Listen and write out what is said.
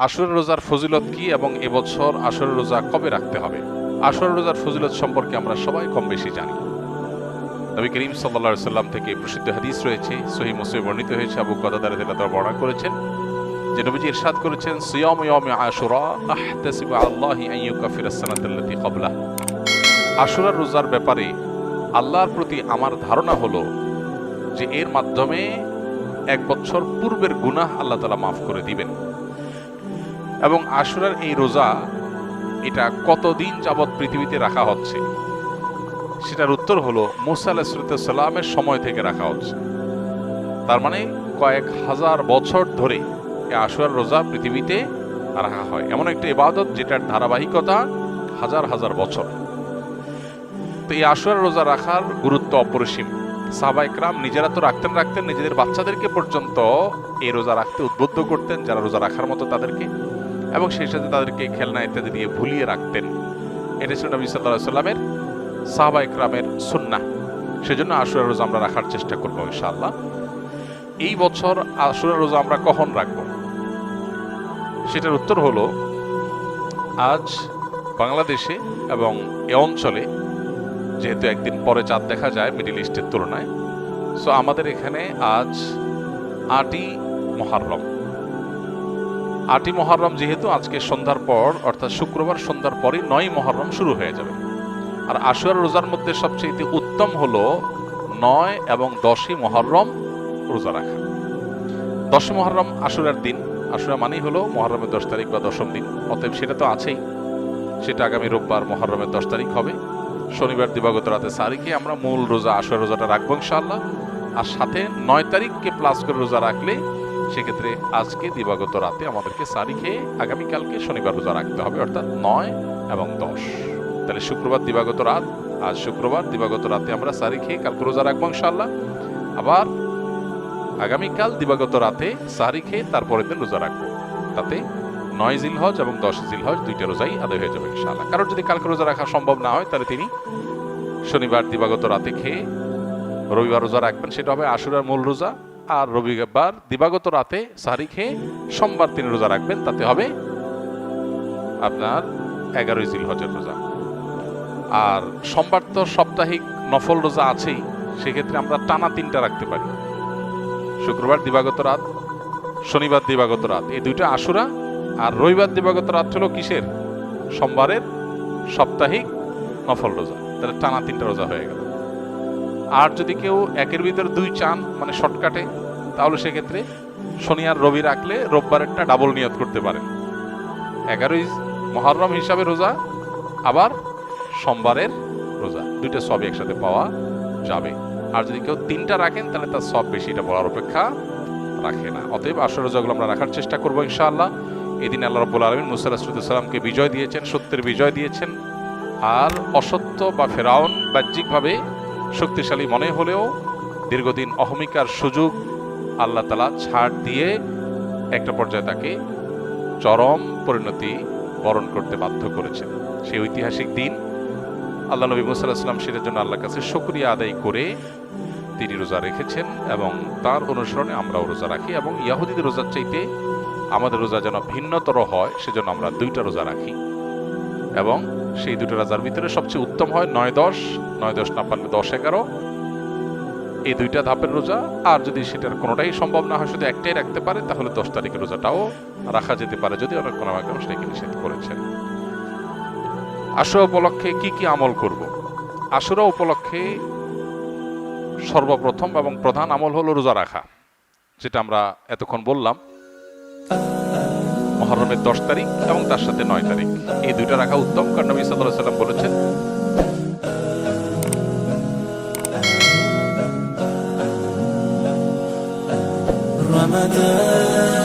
আশুরা রোজার ফজিলত কি এবং এবছর আশুরা রোজা কবে রাখতে হবে? আশুরা রোজার ফজিলত সম্পর্কে আমরা সবাই কম বেশি জানি। নবী করিম সাল্লাল্লাহু আলাইহি সাল্লাম থেকে প্রসিদ্ধ হাদিস রয়েছে, সহিহ মুসলিমে বর্ণিত হয়েছে। আবু কাতাদা রাদিয়াল্লাহু তাআলা বর্ণনা করেছেন যে নবীজি ইরশাদ করেছেন, সিয়ামু ইয়াউমি আশুরা আহতাসিবু আল্লাহি আন ইউকাফিরাস সানাতাল্লাতী ক্বাবলাহ। আশুরার রোজার ব্যাপারে আল্লাহর প্রতি আমার ধারণা হলো যে এর মাধ্যমে এক বছর পূর্বের গুনাহ আল্লাহ তাআলা মাফ করে দিবেন। এবং আশুরার এই রোজা এটা কতদিন যাবৎ পৃথিবীতে রাখা হচ্ছে সেটার উত্তর হলো মুসা আলাইহিস সালামের সময় থেকে রাখা হচ্ছে। তার মানে কয়েক হাজার বছর ধরে এই আশুরার রোজা পৃথিবীতে রাখা হয়। এমন একটা ইবাদত যেটার ধারাবাহিকতা হাজার হাজার বছর। তো এই আশুরার রোজা রাখার গুরুত্ব অপরিসীম। সাহাবায়ে কেরাম নিজেরা তো রাখতেন, নিজেদের বাচ্চাদেরকে পর্যন্ত এই রোজা রাখতে উদ্বুদ্ধ করতেন যারা রোজা রাখার মতো তাদেরকে, এবং সেই সাথে তাদেরকে খেলনা ইত্যাদি দিয়ে ভুলিয়ে রাখতেন। এটা ছিল নবী সাল্লাল্লাহু আলাইহি ওয়াসাল্লামের সাহাবায়ে কেরামের সুন্নাহ। সেজন্য আশুরা রোজা আমরা রাখার চেষ্টা করব ইনশাআল্লাহ। এই বছর আশুরা রোজা আমরা কখন রাখব সেটার উত্তর হলো, আজ বাংলাদেশে এবং এ অঞ্চলে যেহেতু একদিন পরে চাঁদ দেখা যায় মিডল ইস্টের তুলনায়, সো আমাদের এখানে আজ ৮ই মুহররম। ৮ই মুহররম যেহেতু আজকে সন্ধ্যার পর অর্থাৎ শুক্রবার সন্ধ্যার পরই ৯ই মুহররম শুরু হয়ে যাবে। আর আশুরা রোজার মধ্যে সবচেয়ে উত্তম হলো ৯ এবং ১০ই মুহররম রোজা রাখা। ১০ই মুহররম আশুরার দিন। আশুরা মানেই হলো মুহররমের ১০ তারিখ বা ১০ম দিন, অতএব সেটা তো আছেই। সেটা আগামী রোববার মুহররমের ১০ তারিখ হবে। শনিবার দিবাগত রাতে সারিকে আমরা মূল রোজা আশুরা রোজাটা রাখবো ইনশাআল্লাহ। আর সাথে ৯ তারিখকে প্লাস করে রোজা রাখলে সেক্ষেত্রে আজকে দিবাগত রাতে আমাদেরকে সারি খেয়ে আগামীকালকে শনিবার রোজা রাখতে হবে, অর্থাৎ ৯ এবং ১০। তাহলে শুক্রবার দিবাগত রাত, আজ শুক্রবার দিবাগত রাতে আমরা সারি খেয়ে কালকে রোজা রাখবো ইনশাআল্লাহ। আবার আগামীকাল দিবাগত রাতে সারি খেয়ে তারপরের দিন রোজা রাখবো। তাতে ৯ জিলহজ এবং 10 জিলহজ দুইটা রোজাই আদায় হয়ে যাবে ইনশাআল্লাহ। কারণ যদি কালকে রোজা রাখা সম্ভব না হয় তাহলে তিনি শনিবার দিবাগত রাতে খেয়ে রবিবার রোজা রাখবেন, সেটা হবে আশুরার মূল রোজা। আর রবিবার দিবাগত রাতে সারি খেয়ে সোমবার তিনি রোজা রাখবেন, তাতে হবে আপনার 11 জিলহজের রোজা। আর সোমবার তো সাপ্তাহিক নফল রোজা আছেই, সেক্ষেত্রে আমরা টানা 3টা রাখতে পারি। শুক্রবার দিবাগত রাত, শনিবার দিবাগত রাত, এই দুইটা আশুরা। আর রবিবার দিবাগত রাত হলো কিসের? সোমবারের সাপ্তাহিক নফল রোজা। তাহলে টানা 3টা রোজা হয়ে গেল। আর যদি কেউ একের ভিতরে 2 চান, মানে শর্টকাটে, তাহলে সেক্ষেত্রে শনি আর রবি রাখলে রোববারেরটা ডাবল নিয়ত করতে পারেন। 11ই মুহররম হিসাবে রোজা, আবার সোমবারের রোজা, দুইটা সবই একসাথে পাওয়া যাবে। আর যদি কেউ 3টা রাখেন তাহলে তার সব বেশি, এটা বলার অপেক্ষা রাখে না। অতএব আশুরা রোজাগুলো আমরা রাখার চেষ্টা করবো ইনশাআল্লাহ। এদিন আল্লাহ রাব্বুল আলামিন মুসা আলাইহিস সালামকে বিজয় দিয়েছেন, সত্যের বিজয় দিয়েছেন। আর অসত্য বা ফেরাউন বাহ্যিকভাবে শক্তিশালী মনে হলেও দীর্ঘদিন অহমিকার সুযোগ আল্লাহ তাআলা ছাড় দিয়ে একটা পর্যায়ে তাকে চরম পরিণতি বরণ করতে বাধ্য করেছেন। সেই ঐতিহাসিক দিন আল্লাহ নবী মুসা আলাইহিস সালাম সেটার জন্য আল্লাহর কাছে শুকরিয়া আদায় করে তিনি রোজা রেখেছেন, এবং তার অনুসরণে আমরাও রোজা রাখি। এবং ইহুদিদের রোজার চাইতে আমাদের রোজা যেন ভিন্নতর হয় সেজন্য আমরা 2টা রোজা রাখি। এবং সেই 2টা রোজার ভিতরে সবচেয়ে উত্তম হয় 9-10, 9-10 না পারলে 10-11, এই 2টা ধাপের রোজা। আর যদি সেটার কোনোটাই সম্ভব না হয়, শুধু একটাই রাখতে পারে, তাহলে 10 তারিখের রোজাটাও রাখা যেতে পারে, যদি অনেক কোনো সেটাকে নিষেধ করেছেন। আশুরা উপলক্ষে কি কি আমল করব? আশুরা উপলক্ষে সর্বপ্রথম এবং প্রধান আমল হলো রোজা রাখা, যেটা আমরা এতক্ষণ বললাম। মুহররমের 10 তারিখ এবং তার সাথে 9 তারিখ, এই 2টা রাখা উত্তম। কারণ নবী সাল্লাল্লাহু আলাইহি ওয়াসাল্লাম বলেছেন, রমাদান